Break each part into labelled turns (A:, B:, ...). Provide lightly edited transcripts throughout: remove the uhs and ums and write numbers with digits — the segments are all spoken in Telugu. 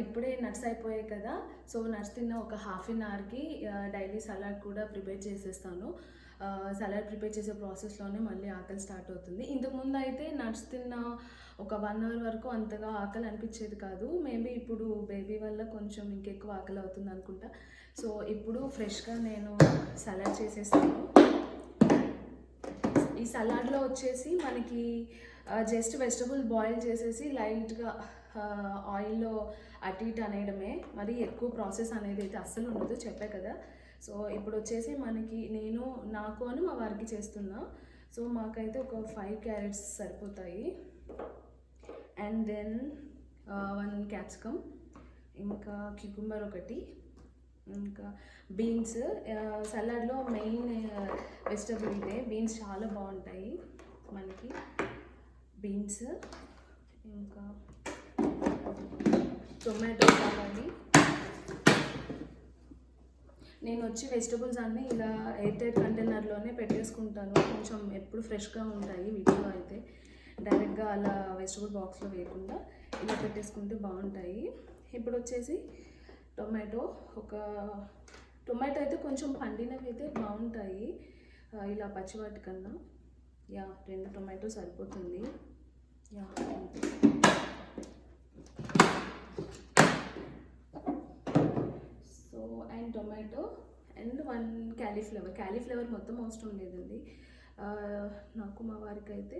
A: ఇప్పుడే నట్స్ అయిపోయాయి కదా, సో నట్స్ తిన్న ఒక హాఫ్ అన్ అవర్కి డైలీ సలాడ్ కూడా ప్రిపేర్ చేసేస్తాను. సలాడ్ ప్రిపేర్ చేసే ప్రాసెస్లోనే మళ్ళీ ఆకలి స్టార్ట్ అవుతుంది. ఇంతకుముందు అయితే నట్స్ తిన్న ఒక 1 అవర్ వరకు అంతగా ఆకలి అనిపించేది కాదు. మేబీ ఇప్పుడు బేబీ వల్ల కొంచెం ఇంకెక్కువ ఆకలి అవుతుంది అనుకుంటా. సో ఇప్పుడు ఫ్రెష్గా నేను సలాడ్ చేసేస్తాను. ఈ సలాడ్లో వచ్చేసి మనకి జస్ట్ వెజిటబుల్ బాయిల్ చేసేసి లైట్గా ఆయిల్లో అటు ఇటు అనేయడమే, మరి ఎక్కువ ప్రాసెస్ అనేది అయితే అస్సలు ఉండదు, చెప్పే కదా. సో ఇప్పుడు వచ్చేసి మనకి నాకు అని మా వారికి చేస్తున్నా. సో మాకైతే ఒక 5 క్యారెట్స్ సరిపోతాయి. అండ్ దెన్ 1 క్యాప్సికమ్, ఇంకా క్యూకుంబర్ ఒకటి, ఇంకా బీన్స్. సలాడ్లో మెయిన్ వెజిటబుల్ ఇదే, బీన్స్ చాలా బాగుంటాయి మనకి. బీన్స్, ఇంకా టొమాటో కావాలి. నేను వచ్చి వెజిటబుల్స్ అన్నీ ఇలా ఎయిర్ కంటైనర్లోనే పెట్టేసుకుంటాను. కొంచెం ఎప్పుడు ఫ్రెష్గా ఉంటాయి. వీటిలో అయితే డైరెక్ట్గా అలా వెజిటబుల్ బాక్స్లో వేయకుండా ఇలా పెట్టేసుకుంటే బాగుంటాయి. ఇప్పుడు వచ్చేసి టొమాటో అయితే కొంచెం పండినవి అయితే బాగుంటాయి ఇలా పచ్చివాటి కన్నా. 2 టొమాటో సరిపోతుంది. So and tomato and 1 cauliflower మొత్తం అవసరం లేదండి. నాకు మా వారికి అయితే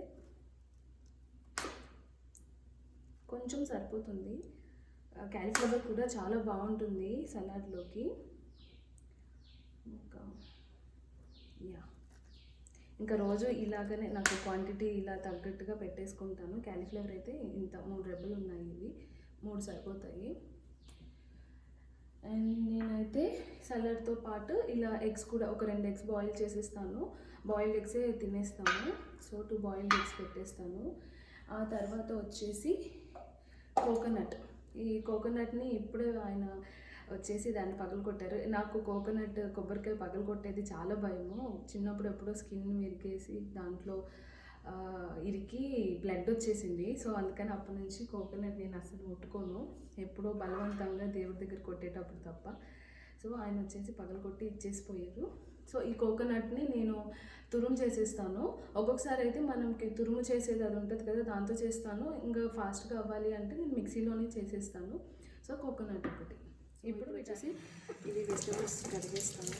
A: కొంచెం సరిపోతుంది. క్యాలీఫ్లవర్ కూడా చాలా బాగుంటుంది సలాడ్లోకి. ఇంకా రోజు ఇలాగనే నాకు క్వాంటిటీ ఇలా తగ్గట్టుగా పెట్టేసుకుంటాను. క్యాలీఫ్లవర్ అయితే ఇంత 3 రెబ్బలు ఉన్నాయి, ఇవి 3 సరిపోతాయి. అండ్ నేనైతే సలాడ్తో పాటు ఇలా ఎగ్స్ కూడా ఒక 2 ఎగ్స్ బాయిల్ చేసేస్తాను. బాయిల్డ్ ఎగ్సే తినేస్తాము. సో 2 బాయిల్డ్ ఎగ్స్ పెట్టేస్తాను. ఆ తర్వాత వచ్చేసి కోకోనట్. ఈ కోకోనట్ని ఇప్పుడే ఆయన వచ్చేసి దాన్ని పగలగొట్టారు. నాకు కొబ్బరికాయ పగలగొట్టేది చాలా భయము. చిన్నప్పుడు ఎప్పుడో స్కిన్ విరికేసి దాంట్లో ఇరికి బ్లడ్ వచ్చేసింది. సో అందుకని అప్పటి నుంచి కోకోనట్ నేను అసలు ముట్టుకోను, ఎప్పుడో బలవంతంగా దేవుడి దగ్గర కొట్టేటప్పుడు తప్ప. సో ఆయన వచ్చేసి పగలగొట్టి ఇచ్చేసిపోయారు. సో ఈ కోకోనట్ని నేను తురుము చేసేస్తాను. ఒక్కొక్కసారి అయితే మనకి తురుము చేసేది అది ఉంటుంది కదా, దాంతో చేస్తాను. ఇంకా ఫాస్ట్గా అవ్వాలి అంటే నేను మిక్సీలోనే చేసేస్తాను. సో కోకోనట్ ఒకటి. ఇప్పుడు వచ్చేసి ఇవి వెజిటబుల్స్ కడిగేస్తాను.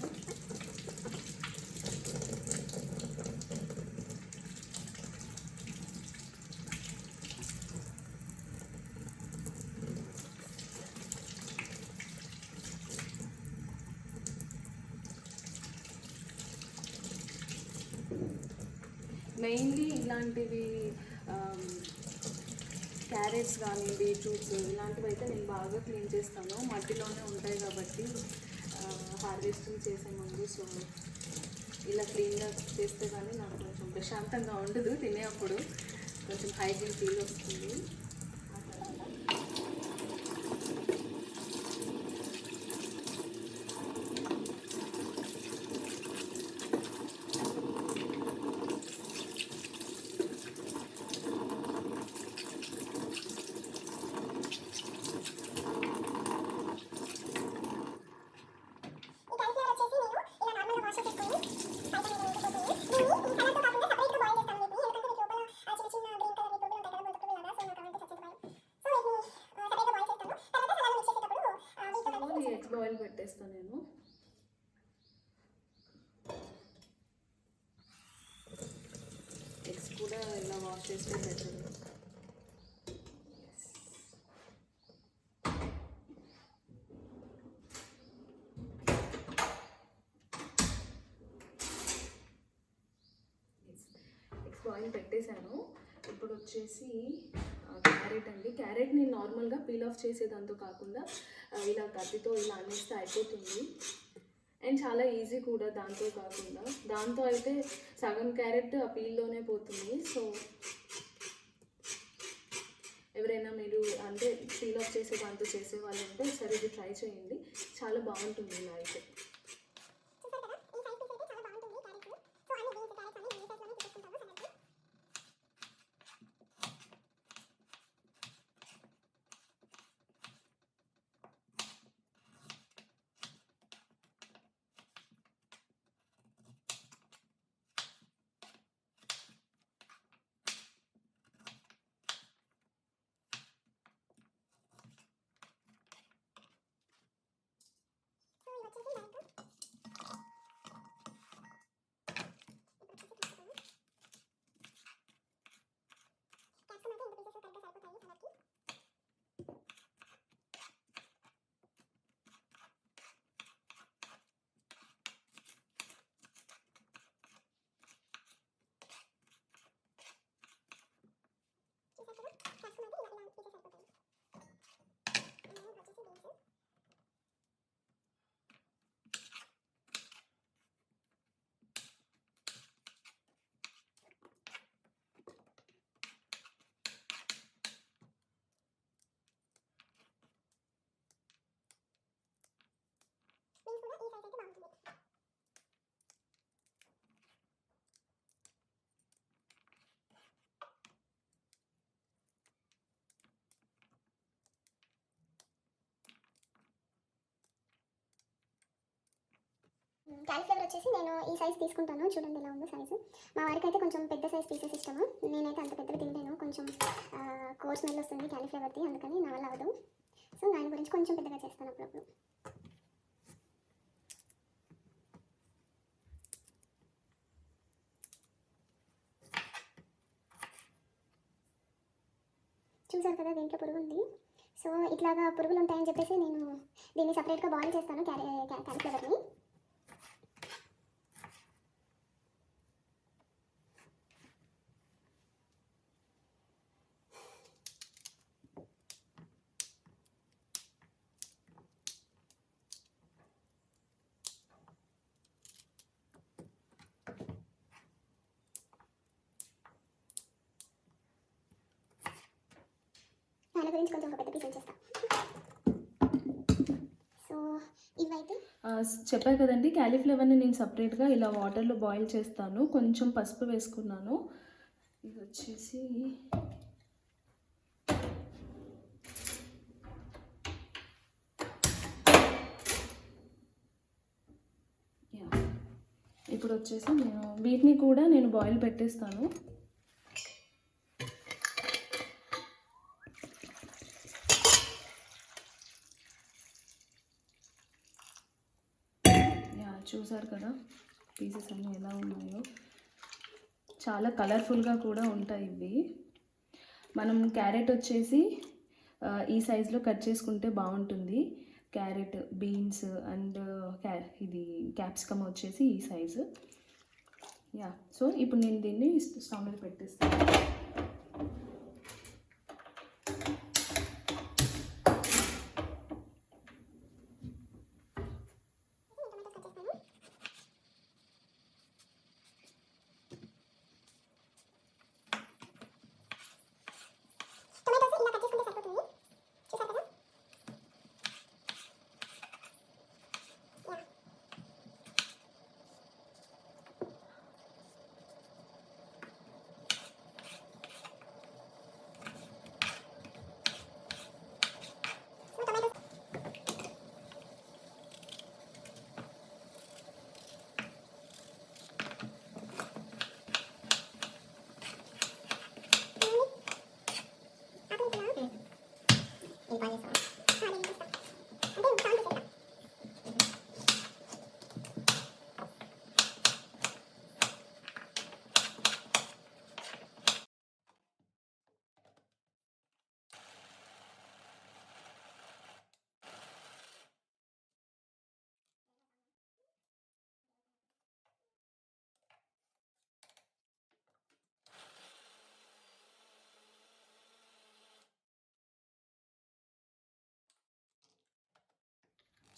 A: మెయిన్లీ ఇలాంటివి క్యారెట్స్ కానీ బీట్రూట్స్ ఇలాంటివి అయితే నేను బాగా క్లీన్ చేస్తాను. మట్టిలోనే ఉంటాయి కాబట్టి హార్వెస్టింగ్ చేసే ముందు. సో ఇలా క్లీన్గా చేస్తే కానీ నాకు కొంచెం ప్రశాంతంగా ఉండదు, తినేటప్పుడు కొంచెం హైజీన్ ఫీల్ వస్తుంది. బాయిల్ పెట్టేస్తాను నేను. ఎగ్స్ కూడా ఇలా వాష్ చేస్తే బెటర్. ఎగ్స్ బాయిల్ పెట్టేశాను. ఇప్పుడు వచ్చేసి క్యారెట్ అండి. క్యారెట్ని నార్మల్గా పీల్ ఆఫ్ చేసేదంతా కాకుండా ఇలా కత్తితో ఇలా అనేస్తే అయిపోతుంది. అండ్ చాలా ఈజీ కూడా దాంతో కాకుండా. దాంతో అయితే సగం క్యారెట్ ఆ పీల్లోనే పోతుంది. సో ఎవరైనా మీరు అంటే పీల్ ఆఫ్ చేసే దాంతో చేసే వాళ్ళు ఉంటే సరే ఇది ట్రై చేయండి, చాలా బాగుంటుంది ఇలా అయితే.
B: క్యాలీఫ్లవర్ వచ్చేసి నేను ఈ సైజ్ తీసుకుంటాను, చూడండి ఎలా ఉందో సైజు. మా వారికి అయితే కొంచెం పెద్ద సైజ్ పీసెస్ ఇష్టము, నేనైతే అంత పెద్దగా తింటాను, కొంచెం కోర్ స్మెల్ వస్తుంది క్యాలీఫ్లవర్ది, అందుకని నా వల్ల అవ్వదు. సో దాని గురించి కొంచెం పెద్దగా చేస్తాను అప్పుడప్పుడు. చూసారు కదా దీంట్లో పురుగు ఉంది. సో ఇట్లాగా పురుగులు ఉంటాయని చెప్పేసి నేను దీన్ని సపరేట్గా బాయిల్ చేస్తాను క్యాలీఫ్లవర్ని. దాని గురించి కొంచెం ఒక పెద్ద పీస్ చేస్తాను. సో ఇవైతే
A: చెప్పాను కదండి, క్యాలీఫ్లవర్ని నేను సపరేట్గా ఇలా వాటర్లో బాయిల్ చేస్తాను, కొంచెం పసుపు వేసుకున్నాను. ఇది వచ్చేసి ఇప్పుడు వచ్చేసి నేను వీటిని కూడా నేను బాయిల్ పెట్టేస్తాను. చూసారు కదా పీసెస్ అన్నీ ఎలా ఉన్నాయో, చాలా కలర్ఫుల్గా కూడా ఉంటాయి ఇవి. మనం క్యారెట్ వచ్చేసి ఈ సైజులో కట్ చేసుకుంటే బాగుంటుంది. క్యారెట్, బీన్స్ అండ్ ఇది క్యాప్సికమ్ వచ్చేసి ఈ సైజు. సో ఇప్పుడు నేను దీన్ని స్టవ్ మీద పెట్టేస్తాను.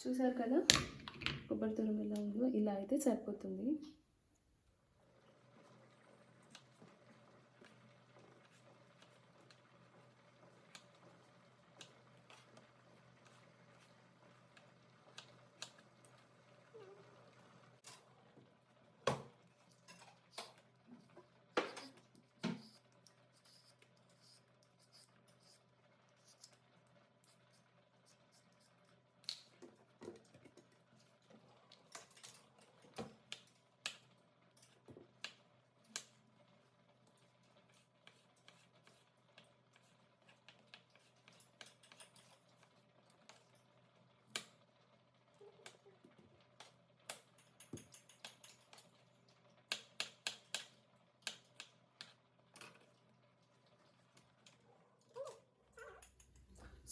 A: చూసారు కదా కొబ్బరి తురుము ఎలా ఉందో, ఇలా అయితే సరిపోతుంది.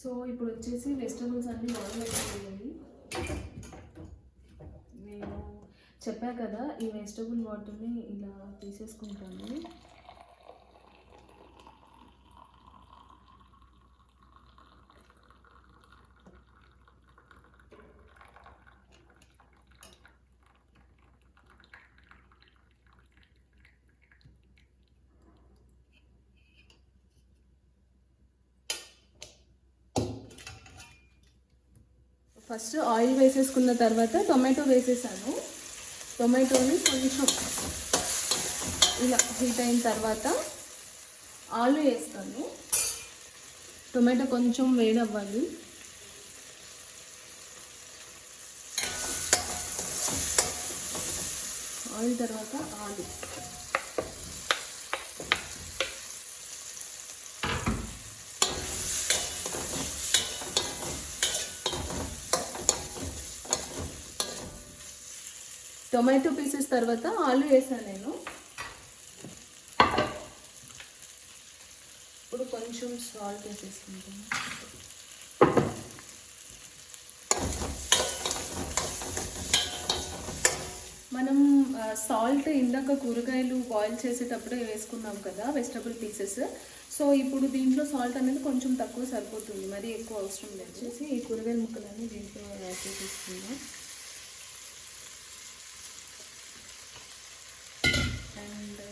A: సో ఇప్పుడు వచ్చేసి వెజిటబుల్స్ అన్నీ బాయిల్ అయిపోయాయి. నేను చెప్పా కదా ఈ వెజిటబుల్ వాటర్ని ఇలా తీసేసుకుంటాను. ఫస్ట్ ఆయిల్ వేసేసుకున్న తర్వాత టొమాటో వేసేసాను. టొమాటోని కొంచెం ఇలా హీట్ అయిన తర్వాత ఆలు వేస్తాను. టొమాటో కొంచెం వేడవ్వాలి. ఆయిల్ తర్వాత ఆలు. టొమాటో పీసెస్ తర్వాత ఆలు వేసాను నేను. ఇప్పుడు కొంచెం సాల్ట్ వేసేసుకుంటాను. మనం సాల్ట్ ఇందాక కూరగాయలు బాయిల్ చేసేటప్పుడే వేసుకున్నాం కదా వెజిటబుల్ పీసెస్. సో ఇప్పుడు దీంట్లో సాల్ట్ అనేది కొంచెం తక్కువ సరిపోతుంది, మరీ ఎక్కువ అవసరం లేదు. వచ్చేసి ఈ కూరగాయల ముక్కలన్నీ దీంట్లో యాడ్ చేసేసుకుందాం. అండ్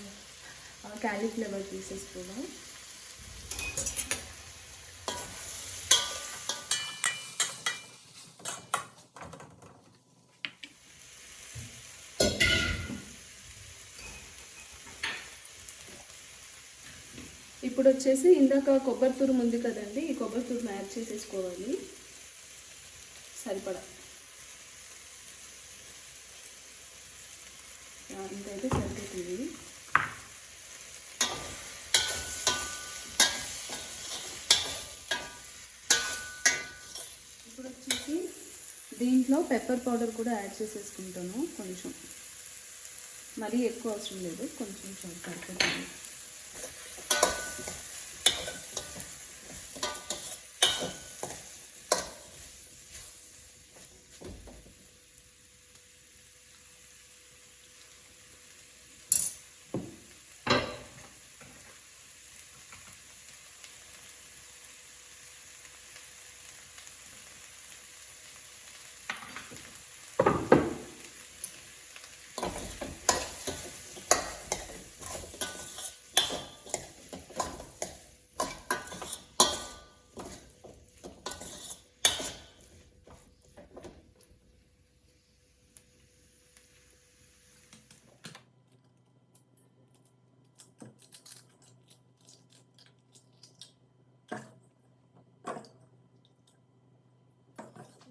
A: క్యాలీఫ్లవర్ పీసెస్ కూడా. ఇప్పుడు వచ్చేసి ఇందాక కొబ్బరి తురుము ఉంది కదండి, ఈ కొబ్బరి తురుము యాడ్ చేసేసుకోవాలి సరిపడా. ఇంకైతే సరిపోతుంది. ఇప్పుడు వచ్చేసి దీంట్లో పెప్పర్ పౌడర్ కూడా యాడ్ చేసేసుకుంటాను కొంచెం, మరీ ఎక్కువ అవసరం లేదు, కొంచెం సరిపోతుంది.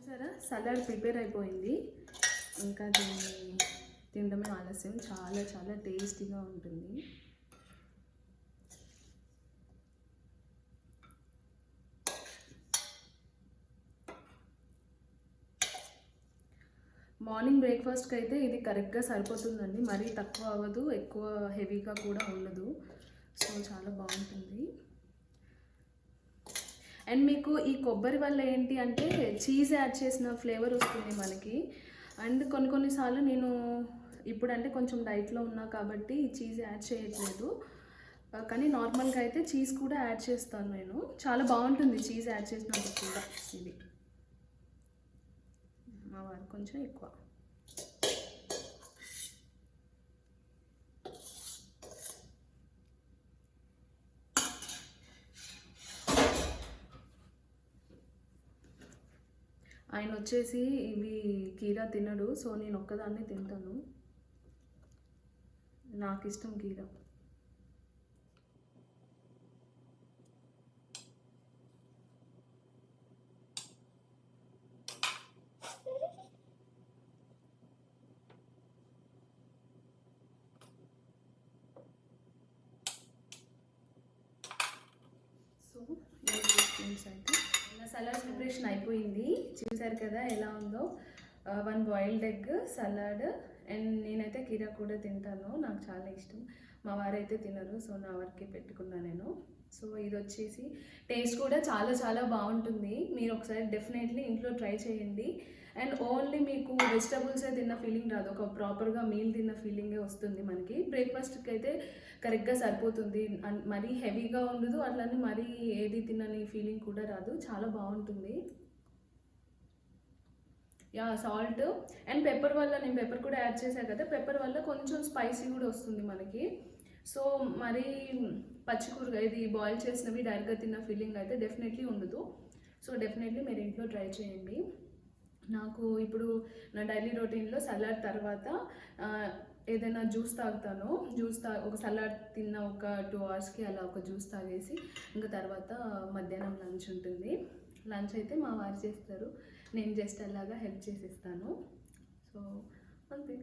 A: సరే, సలాడ్ ప్రిపేర్ అయిపోయింది. ఇంకా దీన్ని తినడమే ఆలస్యం. చాలా చాలా టేస్టీగా ఉంటుంది. మార్నింగ్ బ్రేక్ఫాస్ట్కి అయితే ఇది కరెక్ట్గా సరిపోతుందండి. మరీ తక్కువ అవ్వదు, ఎక్కువ హెవీగా కూడా ఉండదు. సో చాలా బాగుంటుంది. అండ్ మీకు ఈ కొబ్బరి వల్ల ఏంటి అంటే చీజ్ యాడ్ చేసిన ఫ్లేవర్ వస్తుంది మనకి. అండ్ కొన్నిసార్లు నేను ఇప్పుడంటే కొంచెం డైట్లో ఉన్నా కాబట్టి చీజ్ యాడ్ చేయట్లేదు, కానీ నార్మల్గా అయితే చీజ్ కూడా యాడ్ చేస్తాను నేను. చాలా బాగుంటుంది చీజ్ యాడ్ చేసినప్పుడు కూడా. ఇది మా వారు కొంచెం ఎక్కువ. ఆయన వచ్చేసి ఇవి కీరా తినడు, సో నేను ఒక్కదాన్నే తింటాను. నాకు ఇష్టం కీరా. సో అయితే నా సలాడ్ ప్రిపరేషన్ అయిపోయింది. చూసారు కదా ఎలా ఉందో. 1 బాయిల్డ్ ఎగ్, సలాడ్, అండ్ నేనైతే కీరా కూడా తింటాను, నాకు చాలా ఇష్టం. మా వారైతే తినరు, సో నా వరకే పెట్టుకున్నా నేను. సో ఇది వచ్చేసి టేస్ట్ కూడా చాలా చాలా బాగుంటుంది. మీరు ఒకసారి డెఫినెట్లీ ఇంట్లో ట్రై చేయండి. అండ్ ఓన్లీ మీకు వెజిటబుల్సే తిన్న ఫీలింగ్ రాదు, ఒక ప్రాపర్గా మీల్ తిన్న ఫీలింగే వస్తుంది మనకి. బ్రేక్ఫాస్ట్కి అయితే కరెక్ట్గా సరిపోతుంది. మరీ హెవీగా ఉండదు, అట్లనే మరీ ఏది తినని ఫీలింగ్ కూడా రాదు. చాలా బాగుంటుంది. సాల్ట్ అండ్ పెప్పర్ వల్ల, నేను పెప్పర్ కూడా యాడ్ చేశాను కదా, పెప్పర్ వల్ల కొంచెం స్పైసీ కూడా వస్తుంది మనకి. సో మరీ పచ్చికూరగా ఇది బాయిల్ చేసినవి డైరెక్ట్గా తిన్న ఫీలింగ్ అయితే డెఫినెట్లీ ఉండదు. సో డెఫినెట్లీ మీరు ఇంట్లో ట్రై చేయండి. నాకు ఇప్పుడు నా డైలీ రొటీన్లో సలాడ్ తర్వాత ఏదైనా జ్యూస్ తాగుతాను. ఒక సలాడ్ తిన్న ఒక 2 అవర్స్కి అలా ఒక జ్యూస్ తాగేసి ఇంకా తర్వాత మధ్యాహ్నం లంచ్ ఉంటుంది. లంచ్ అయితే మా వారు చేస్తారు, నేను జస్ట్ అలాగా హెల్ప్ చేసిస్తాను. సో అంతే.